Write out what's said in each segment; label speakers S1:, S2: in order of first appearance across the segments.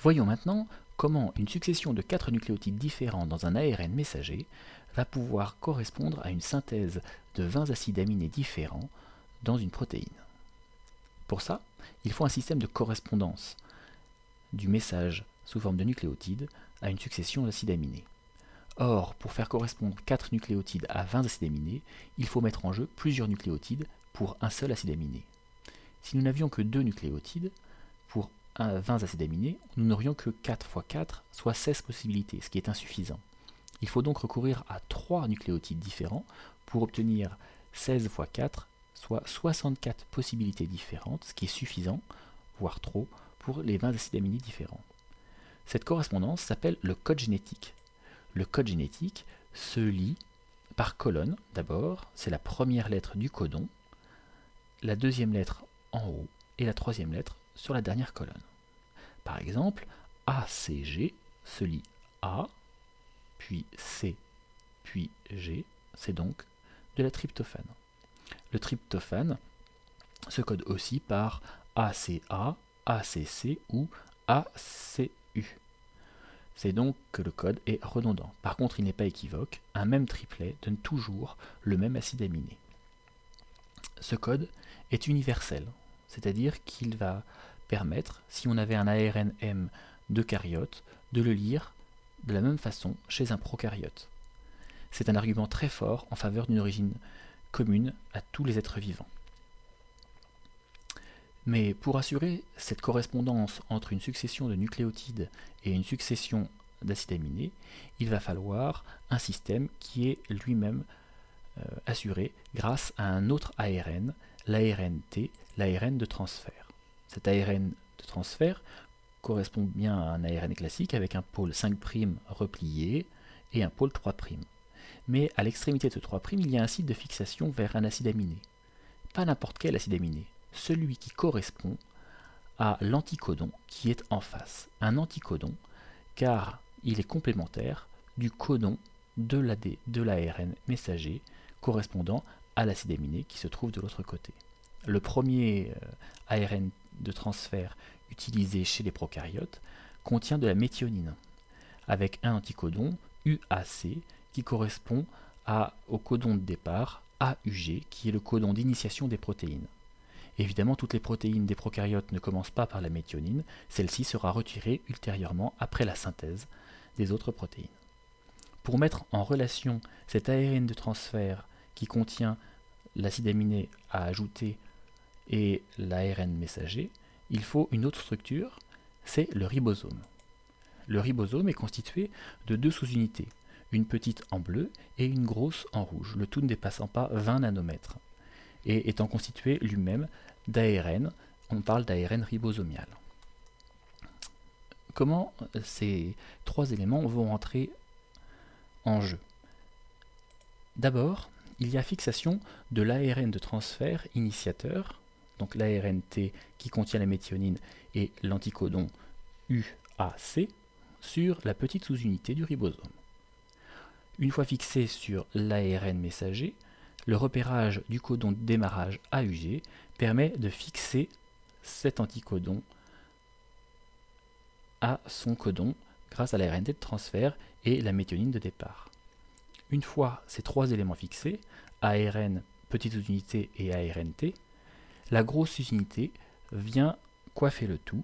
S1: Voyons maintenant comment une succession de 4 nucléotides différents dans un ARN messager va pouvoir correspondre à une synthèse de 20 acides aminés différents dans une protéine. Pour ça, il faut un système de correspondance du message sous forme de nucléotides à une succession d'acides aminés. Or, pour faire correspondre 4 nucléotides à 20 acides aminés, il faut mettre en jeu plusieurs nucléotides pour un seul acide aminé. Si nous n'avions que 2 nucléotides pour 20 acides aminés, nous n'aurions que 4 fois 4, soit 16 possibilités, ce qui est insuffisant. Il faut donc recourir à 3 nucléotides différents pour obtenir 16 fois 4, soit 64 possibilités différentes, ce qui est suffisant, voire trop, pour les 20 acides aminés différents. Cette correspondance s'appelle le code génétique. Le code génétique se lit par colonne. D'abord, c'est la première lettre du codon, la deuxième lettre en haut et la troisième lettre sur la dernière colonne. Par exemple, ACG se lit A, puis C, puis G, c'est donc de la tryptophane. Le tryptophane se code aussi par ACA, ACC ou ACU. C'est donc que le code est redondant. Par contre, il n'est pas équivoque, un même triplet donne toujours le même acide aminé. Ce code est universel, c'est-à-dire qu'il va permettre, si on avait un ARN-M d'eucaryote, de le lire de la même façon chez un prokaryote. C'est un argument très fort en faveur d'une origine commune à tous les êtres vivants. Mais pour assurer cette correspondance entre une succession de nucléotides et une succession d'acides aminés, il va falloir un système qui est lui-même assuré grâce à un autre ARN, l'ARN-T, l'ARN de transfert. Cet ARN de transfert correspond bien à un ARN classique avec un pôle 5' replié et un pôle 3'. Mais à l'extrémité de ce 3', il y a un site de fixation vers un acide aminé. Pas n'importe quel acide aminé, celui qui correspond à l'anticodon qui est en face. Un anticodon, car il est complémentaire du codon de l'ARN messager correspondant à l'acide aminé qui se trouve de l'autre côté. Le premier ARN de transfert utilisé chez les prokaryotes contient de la méthionine, avec un anticodon UAC qui correspond au codon de départ AUG, qui est le codon d'initiation des protéines. Évidemment, toutes les protéines des prokaryotes ne commencent pas par la méthionine, celle-ci sera retirée ultérieurement après la synthèse des autres protéines. Pour mettre en relation cet ARN de transfert qui contient l'acide aminé à ajouter et l'ARN messager, il faut une autre structure, c'est le ribosome. Le ribosome est constitué de 2 sous-unités, une petite en bleu et une grosse en rouge, le tout ne dépassant pas 20 nanomètres, et étant constitué lui-même d'ARN, on parle d'ARN ribosomial. Comment ces 3 éléments vont entrer en jeu? D'abord, il y a fixation de l'ARN de transfert initiateur, donc l'ARN-T qui contient la méthionine et l'anticodon UAC, sur la petite sous-unité du ribosome. Une fois fixé sur l'ARN messager, le repérage du codon de démarrage AUG permet de fixer cet anticodon à son codon grâce à l'ARN-T de transfert et la méthionine de départ. Une fois ces 3 éléments fixés, ARN, petite sous-unité et ARN-T, la grosse sous-unité vient coiffer le tout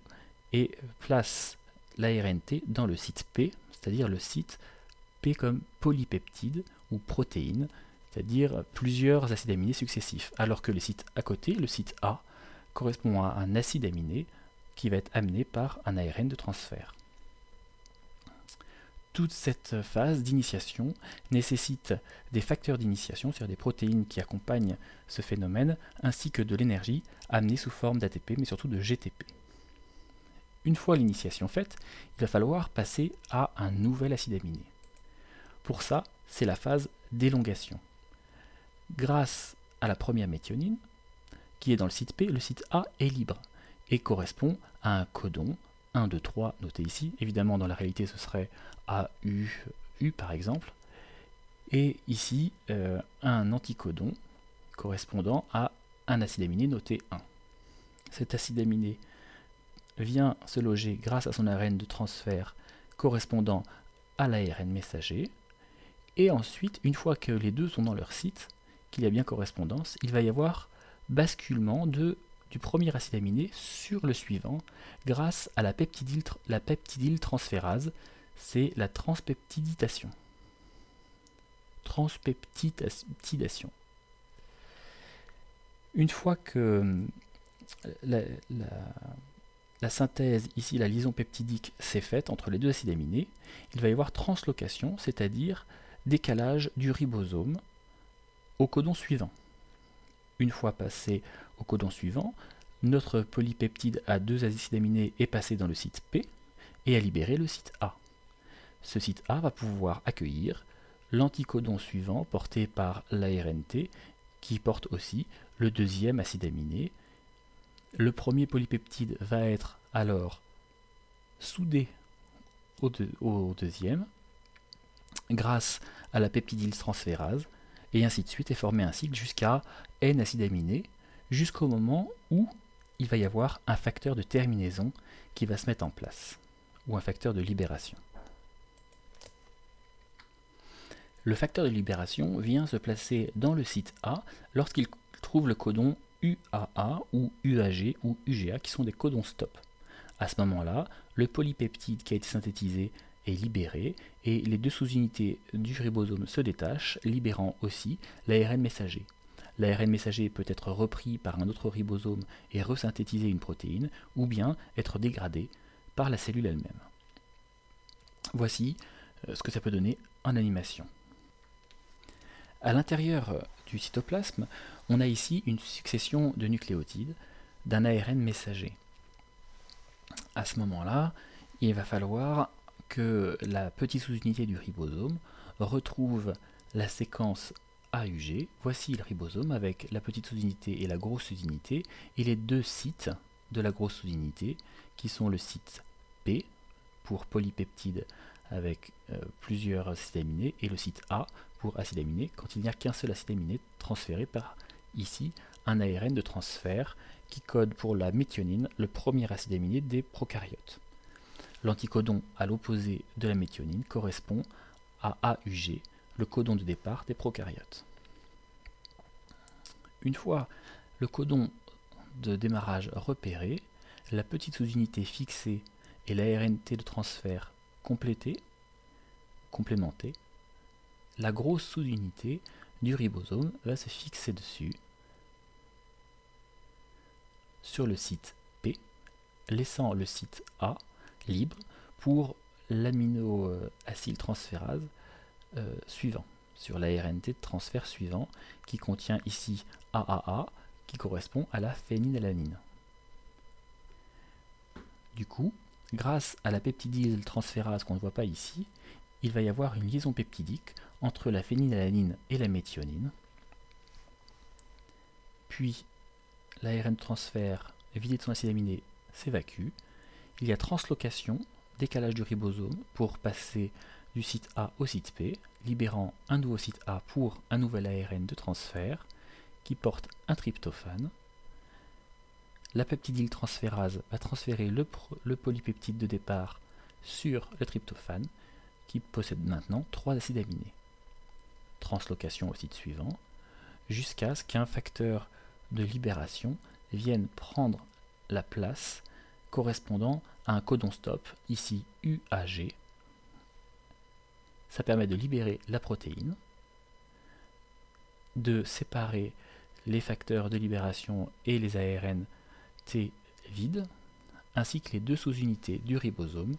S1: et place l'ARN-T dans le site P, c'est-à-dire le site P comme polypeptide ou protéine, c'est-à-dire plusieurs acides aminés successifs, alors que le site à côté, le site A, correspond à un acide aminé qui va être amené par un ARN de transfert. Toute cette phase d'initiation nécessite des facteurs d'initiation, c'est-à-dire des protéines qui accompagnent ce phénomène, ainsi que de l'énergie amenée sous forme d'ATP, mais surtout de GTP. Une fois l'initiation faite, il va falloir passer à un nouvel acide aminé. Pour ça, c'est la phase d'élongation. Grâce à la première méthionine, qui est dans le site P, le site A est libre et correspond à un codon 1, 2, 3 noté ici. Évidemment, dans la réalité, ce serait AU par exemple. Et ici, un anticodon correspondant à un acide aminé noté 1. Cet acide aminé vient se loger grâce à son ARN de transfert correspondant à l'ARN messager. Et ensuite, une fois que les deux sont dans leur site, qu'il y a bien correspondance, il va y avoir basculement du premier acide aminé sur le suivant grâce à la peptidyltransférase. C'est la transpeptidation. Une fois que la synthèse, ici la liaison peptidique, s'est faite entre les deux acides aminés, il va y avoir translocation, c'est-à-dire décalage du ribosome au codon suivant. Une fois passé au codon suivant, notre polypeptide à deux acides aminés est passé dans le site P et a libéré le site A. Ce site A va pouvoir accueillir l'anticodon suivant porté par l'ARNT qui porte aussi le deuxième acide aminé. Le premier polypeptide va être alors soudé au deuxième grâce à la peptidyltransférase et ainsi de suite, et former un cycle jusqu'à N acides aminés, jusqu'au moment où il va y avoir un facteur de terminaison qui va se mettre en place, ou un facteur de libération. Le facteur de libération vient se placer dans le site A lorsqu'il trouve le codon UAA ou UAG ou UGA qui sont des codons stop. À ce moment-là, le polypeptide qui a été synthétisé est libéré et les deux sous-unités du ribosome se détachent, libérant aussi l'ARN messager. L'ARN messager peut être repris par un autre ribosome et resynthétiser une protéine, ou bien être dégradé par la cellule elle-même. Voici ce que ça peut donner en animation. À l'intérieur du cytoplasme, on a ici une succession de nucléotides d'un ARN messager. À ce moment-là, il va falloir que la petite sous-unité du ribosome retrouve la séquence AUG. Voici le ribosome avec la petite sous-unité et la grosse sous-unité, et les deux sites de la grosse sous-unité qui sont le site P pour polypeptide avec plusieurs acides aminés et le site A pour acide aminé quand il n'y a qu'un seul acide aminé transféré par ici un ARN de transfert qui code pour la méthionine, le premier acide aminé des prokaryotes. L'anticodon à l'opposé de la méthionine correspond à AUG, le codon de départ des prokaryotes. Une fois le codon de démarrage repéré, la petite sous-unité fixée et l'ARNT de transfert complémentée, la grosse sous-unité du ribosome va se fixer dessus sur le site P, laissant le site A libre pour l'aminoacyltransférase suivant, sur l'ARNT de transfert suivant, qui contient ici AAA, qui correspond à la phénylalanine. Du coup, grâce à la peptidyltransférase qu'on ne voit pas ici, il va y avoir une liaison peptidique entre la phénylalanine et la méthionine. Puis, l'ARN de transfert vidé de son acide aminé s'évacue. Il y a translocation, décalage du ribosome pour passer du site A au site P, libérant un nouveau site A pour un nouvel ARN de transfert qui porte un tryptophane. La peptidyltransférase va transférer le polypeptide de départ sur le tryptophane qui possède maintenant 3 acides aminés. Translocation au site suivant, jusqu'à ce qu'un facteur de libération vienne prendre la place correspondant à un codon stop, ici UAG. Ça permet de libérer la protéine, de séparer les facteurs de libération et les ARN T vides, ainsi que les deux sous-unités du ribosome,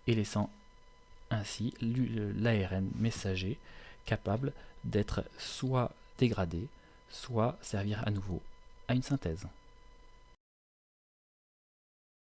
S1: et laissant ainsi l'ARN messager capable d'être soit dégradé, soit servir à nouveau à une synthèse.